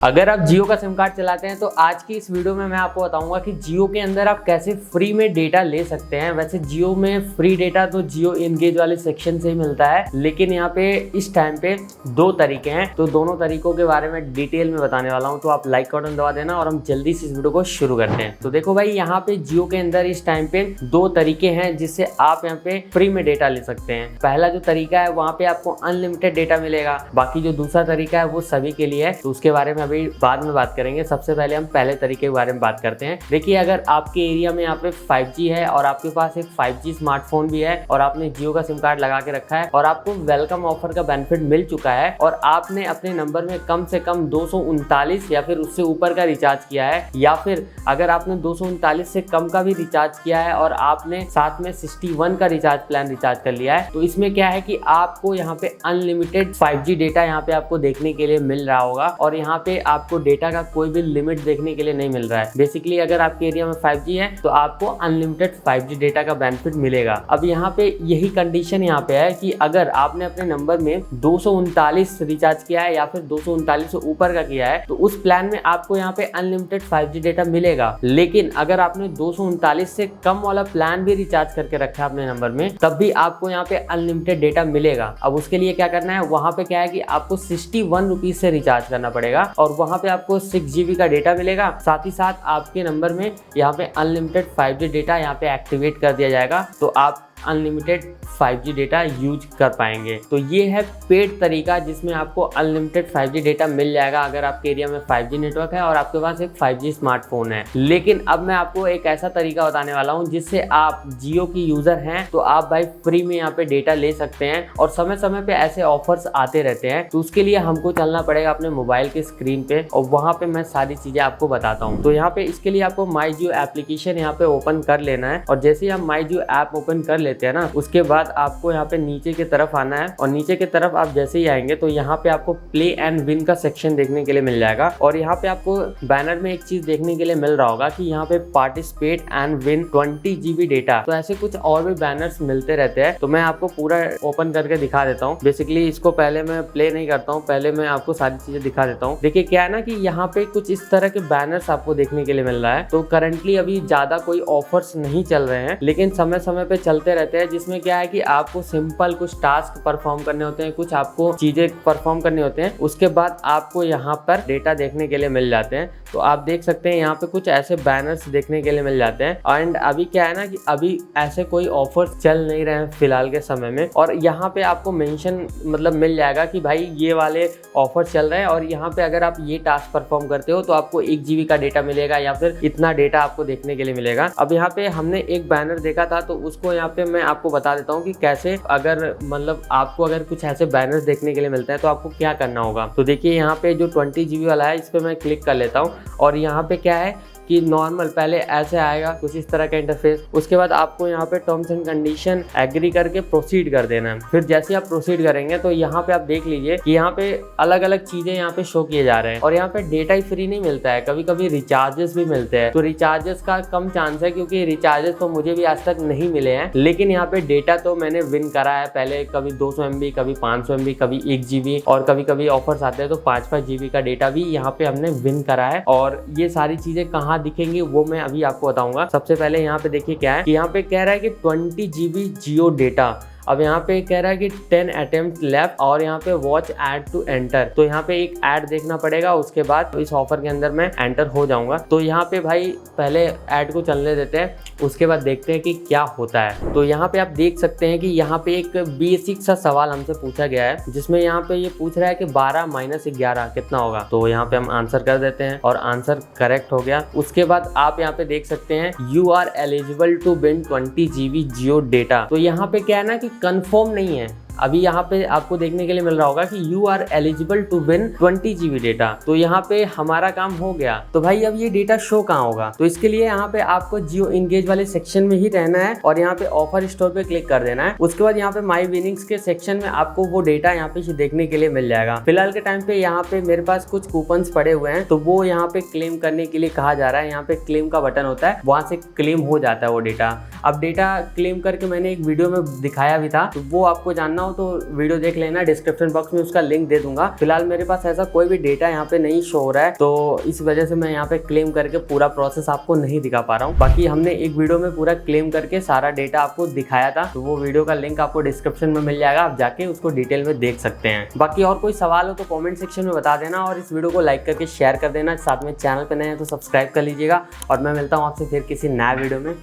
अगर आप जियो का सिम कार्ड चलाते हैं तो आज की इस वीडियो में मैं आपको बताऊंगा कि जियो के अंदर आप कैसे फ्री में डेटा ले सकते हैं। वैसे जियो में फ्री डेटा तो जियो एंगेज वाले सेक्शन से ही मिलता है, लेकिन यहाँ पे इस टाइम पे दो तरीके हैं, तो दोनों तरीकों के बारे में डिटेल में बताने वाला हूँ। तो आप लाइक का बटन दबा देना और हम जल्दी से इस वीडियो को शुरू करते हैं। तो देखो भाई, यहाँ पे जियो के अंदर इस टाइम पे दो तरीके हैं जिससे आप यहाँ पे फ्री में डेटा ले सकते हैं। पहला जो तरीका है वहाँ पे आपको अनलिमिटेड डेटा मिलेगा, बाकी जो दूसरा तरीका है वो सभी के लिए है, तो उसके बारे में अभी बाद में बात करेंगे। सबसे पहले हम पहले तरीके के बारे में बात करते हैं। देखिए, अगर आपके एरिया में यहाँ पे 5G है और आपके पास एक 5G स्मार्टफोन भी है और आपने जियो का सिम कार्ड लगा के रखा है और आपको वेलकम ऑफर का बेनिफिट मिल चुका है और आपने अपने नंबर में कम से कम 239 या फिर उससे ऊपर का रिचार्ज किया है, या फिर अगर आपने 239 से कम का भी रिचार्ज किया है और आपने साथ में 61 का रिचार्ज कर लिया है, तो इसमें क्या है कि आपको यहाँ पे अनलिमिटेड 5G डेटा यहाँ पे आपको देखने के लिए मिल रहा होगा और यहाँ पे आपको डेटा का कोई भी लिमिट देखने के लिए नहीं मिल रहा है। बेसिकली अगर आपके एरिया में 5G है तो आपको अनलिमिटेड 5G डेटा का बेनिफिट मिलेगा। अब यहाँ पे यही कंडीशन यहाँ पे है कि अगर आपने अपने नंबर में 239 रिचार्ज किया है या फिर 239 से ऊपर का किया है तो उस प्लान में आपको यहाँ पे अनलिमिटेड 5G डेटा मिलेगा। लेकिन अगर आपने 239 से कम वाला प्लान भी रिचार्ज करके रखा है अपने नंबर में, तब भी आपको यहाँ पे अनलिमिटेड डेटा मिलेगा। अब उसके लिए क्या करना है, वहां पे क्या है कि आपको 61 रुपीज से रिचार्ज करना पड़ेगा और वहां पे आपको 6 GB का डेटा मिलेगा। साथ ही साथ आपके नंबर में यहाँ पे अनलिमिटेड 5G डेटा यहाँ पे एक्टिवेट कर दिया जाएगा, तो आप अनलिमिटेड 5G डेटा यूज कर पाएंगे। तो ये है पेड तरीका जिसमें आपको अनलिमिटेड 5G डेटा मिल जाएगा अगर आपके एरिया में 5G नेटवर्क है और आपके पास एक 5G स्मार्टफोन है। लेकिन अब मैं आपको एक ऐसा तरीका बताने वाला हूँ जिससे आप जियो की यूजर हैं तो आप भाई फ्री में यहाँ पे डेटा ले सकते हैं और समय समय पे ऐसे ऑफर्स आते रहते हैं। तो उसके लिए हमको चलना पड़ेगा अपने मोबाइल के स्क्रीन पे और वहां पे मैं सारी चीजें आपको बताता हूँ। तो यहाँ पे इसके लिए आपको माई जियो एप्लीकेशन यहाँ पे ओपन कर लेना है और जैसे ही आप माई जियो ऐप ओपन कर लेते हैं ना, उसके बाद आपको यहाँ पे नीचे की तरफ आना है और नीचे की तरफ आप जैसे ही आएंगे तो यहाँ पे आपको प्ले एंड विन का सेक्शन देखने के लिए मिल जाएगा और यहाँ पे आपको बैनर में एक चीज देखने के लिए मिल रहा होगा कि यहाँ पे participate and win 20 GB data. तो ऐसे कुछ और भी बैनर्स मिलते रहते हैं, तो मैं आपको पूरा ओपन करके दिखा देता हूँ। बेसिकली इसको पहले मैं प्ले नहीं करता हूँ, पहले मैं आपको सारी चीजें दिखा देता हूँ। देखिए क्या है ना कि यहाँ पे कुछ इस तरह के बैनर्स आपको देखने के लिए मिल रहा है। तो करंटली अभी ज्यादा कोई ऑफर्स नहीं चल रहे हैं, लेकिन समय समय पे चलते रहते हैं, जिसमें क्या है कि आपको सिंपल कुछ टास्क परफॉर्म करने होते हैं, कुछ आपको चीजें परफॉर्म करने होते हैं, उसके बाद आपको यहाँ पर डेटा देखने के लिए मिल जाते हैं। तो आप देख सकते हैं यहाँ पे कुछ ऐसे बैनर्स देखने के लिए मिल जाते हैं। एंड अभी क्या है ना कि अभी ऐसे कोई ऑफर्स चल नहीं रहे हैं फिलहाल के समय में, और यहाँ पे आपको मेंशन मतलब मिल जाएगा कि भाई ये वाले ऑफर चल रहे हैं और यहाँ पे अगर आप ये टास्क परफॉर्म करते हो तो आपको 1 GB का डेटा मिलेगा या फिर इतना डेटा आपको देखने के लिए मिलेगा। अब यहाँ पे हमने एक बैनर देखा था तो उसको यहाँ पे मैं आपको बता देता हूँ कि कैसे अगर मतलब आपको अगर कुछ ऐसे बैनर्स देखने के लिए मिलता है तो आपको क्या करना होगा। तो देखिए यहाँ पे जो 20 GB वाला है इस पे मैं क्लिक कर लेता हूँ और यहाँ पे क्या है कि नॉर्मल पहले ऐसे आएगा कुछ इस तरह का इंटरफेस। उसके बाद आपको यहाँ पे टर्म्स एंड कंडीशन एग्री करके प्रोसीड कर देना है। फिर जैसे आप प्रोसीड करेंगे तो यहाँ पे आप देख लीजिए कि यहाँ पे अलग अलग चीजें यहाँ पे शो किए जा रहे हैं और यहाँ पे डेटा ही फ्री नहीं मिलता है, कभी कभी रिचार्जेस भी मिलते हैं। तो रिचार्जेस का कम चांस है क्योंकि रिचार्जेस तो मुझे भी आज तक नहीं मिले हैं, लेकिन यहाँ पे डेटा तो मैंने विन करा है पहले। कभी 200 MB, कभी 500 MB, कभी 1 GB और कभी कभी ऑफर्स आते हैं तो 5-5 GB का डेटा भी यहाँ पे हमने विन करा है। और ये सारी चीजें कहाँ दिखेंगी वो मैं अभी आपको बताऊंगा। सबसे पहले यहाँ पे देखिए क्या है कि यहाँ पे कह रहा है कि 20 GB जियो डेटा। अब यहाँ पे कह रहा है कि 10 अटेम्प्ट लेफ्ट और यहाँ पे वॉच ऐड टू एंटर। तो यहाँ पे एक ऐड देखना पड़ेगा, उसके बाद इस ऑफर के अंदर मैं एंटर हो जाऊंगा। तो यहाँ पे भाई पहले ऐड को चलने देते हैं, उसके बाद देखते हैं कि क्या होता है। तो यहाँ पे आप देख सकते हैं कि यहाँ पे एक बेसिक सा सवाल हमसे पूछा गया है जिसमें यहाँ पे ये पूछ रहा है कि 12 - 11 कितना होगा। तो यहाँ पे हम आंसर कर देते हैं और आंसर करेक्ट हो गया। उसके बाद आप यहाँ पे देख सकते हैं you are eligible to win 20 GB Jio data. तो यहाँ पे क्या है ना कि कंफर्म नहीं है, अभी यहाँ पे आपको देखने के लिए मिल रहा होगा कि you are eligible to win 20 GB data. तो यहाँ पे हमारा काम हो गया। तो भाई अब ये डेटा शो कहाँ होगा, तो इसके लिए यहाँ पे आपको जियो एंगेज वाले सेक्शन में ही रहना है और यहाँ पे ऑफर स्टोर पे क्लिक कर देना है। उसके बाद यहाँ पे माई विनिंग्स के सेक्शन में आपको वो डेटा यहाँ पे देखने के लिए मिल जाएगा। फिलहाल के टाइम पे यहाँ पे मेरे पास कुछ कूपन्स पड़े हुए हैं तो वो यहाँ पे क्लेम करने के लिए कहा जा रहा है। यहाँ पे क्लेम का बटन होता है, वहां से क्लेम हो जाता है वो डेटा। अब डेटा क्लेम करके मैंने एक वीडियो में दिखाया भी था, तो वो आपको जानना जानना हो तो वीडियो देख लेना, डिस्क्रिप्शन बॉक्स में उसका लिंक दे दूंगा। फिलहाल मेरे पास ऐसा कोई भी डेटा यहाँ पे नहीं शो हो रहा है, तो इस वजह से मैं यहाँ पे क्लेम करके पूरा प्रोसेस आपको नहीं दिखा पा रहा हूँ। बाकी हमने एक वीडियो में पूरा क्लेम करके सारा डेटा आपको दिखाया था, तो वो वीडियो का लिंक आपको डिस्क्रिप्शन में मिल जाएगा, आप जाके उसको डिटेल में देख सकते हैं। बाकी और कोई सवाल हो तो कॉमेंट सेक्शन में बता देना और इस वीडियो को लाइक करके शेयर कर देना। साथ में चैनल पे नए हैं तो सब्सक्राइब कर लीजिएगा और मैं मिलता हूँ आपसे फिर किसी नया वीडियो में।